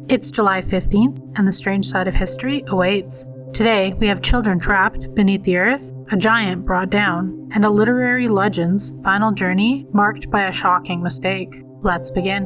It's July 15th, and the strange side of history awaits. Today, we have children trapped beneath the earth, a giant brought down, and a literary legend's final journey marked by a shocking mistake. Let's begin.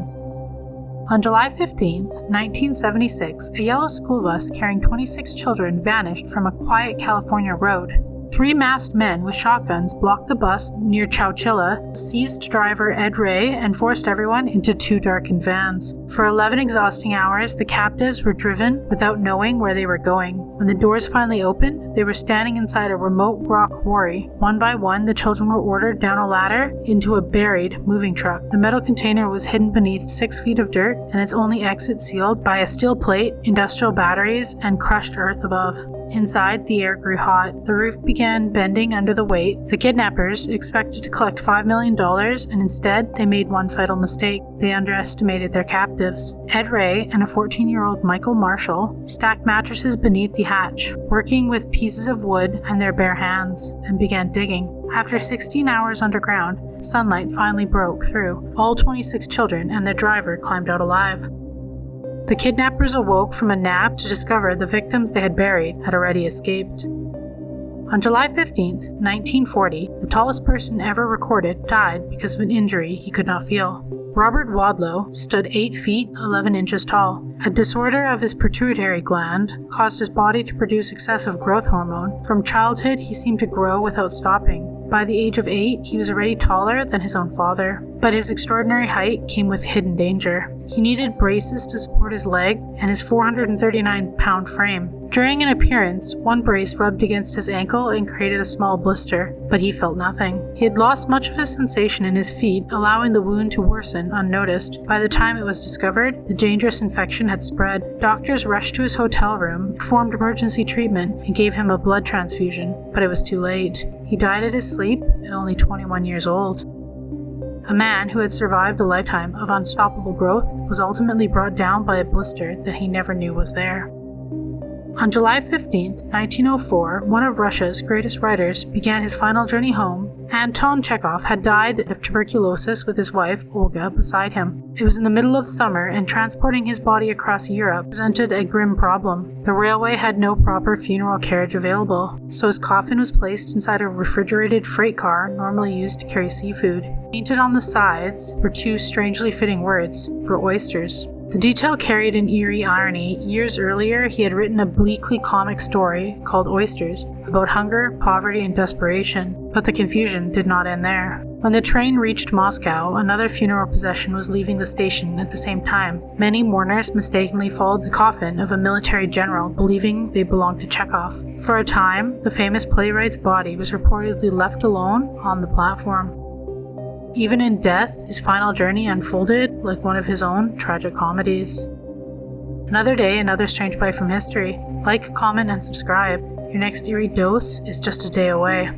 On July 15th, 1976, a yellow school bus carrying 26 children vanished from a quiet California road. 3 masked men with shotguns blocked the bus near Chowchilla, seized driver Ed Ray, and forced everyone into 2 darkened vans. For 11 exhausting hours, the captives were driven without knowing where they were going. When the doors finally opened, they were standing inside a remote rock quarry. One by one, the children were ordered down a ladder into a buried moving truck. The metal container was hidden beneath 6 feet of dirt, and its only exit sealed by a steel plate, industrial batteries, and crushed earth above. Inside, the air grew hot. The roof began bending under the weight. The kidnappers expected to collect $5 million, and instead, they made one fatal mistake. They underestimated their captives. Ed Ray and a 14-year-old Michael Marshall stacked mattresses beneath the hatch, working with pieces of wood and their bare hands, and began digging. After 16 hours underground, sunlight finally broke through. All 26 children and their driver climbed out alive. The kidnappers awoke from a nap to discover the victims they had buried had already escaped. On July 15th, 1940, the tallest person ever recorded died because of an injury he could not feel. Robert Wadlow stood 8 feet 11 inches tall. A disorder of his pituitary gland caused his body to produce excessive growth hormone. From childhood, he seemed to grow without stopping. By the age of 8, he was already taller than his own father. But his extraordinary height came with hidden danger. He needed braces to support his leg and his 439-pound frame. During an appearance, one brace rubbed against his ankle and created a small blister, but he felt nothing. He had lost much of his sensation in his feet, allowing the wound to worsen unnoticed. By the time it was discovered, the dangerous infection had spread. Doctors rushed to his hotel room, performed emergency treatment, and gave him a blood transfusion, but it was too late. He died at his sleep at only 21 years old. A man who had survived a lifetime of unstoppable growth was ultimately brought down by a blister that he never knew was there. On July 15, 1904, one of Russia's greatest writers began his final journey home. Anton Chekhov had died of tuberculosis with his wife, Olga, beside him. It was in the middle of summer, and transporting his body across Europe presented a grim problem. The railway had no proper funeral carriage available, so his coffin was placed inside a refrigerated freight car normally used to carry seafood. Painted on the sides were 2 strangely fitting words, for oysters. The detail carried an eerie irony. Years earlier, he had written a bleakly comic story called Oysters about hunger, poverty, and desperation, but the confusion did not end there. When the train reached Moscow, another funeral procession was leaving the station at the same time. Many mourners mistakenly followed the coffin of a military general, believing they belonged to Chekhov. For a time, the famous playwright's body was reportedly left alone on the platform. Even in death, his final journey unfolded like one of his own tragic comedies. Another day, another strange bite from history. Like, comment, and subscribe. Your next eerie dose is just a day away.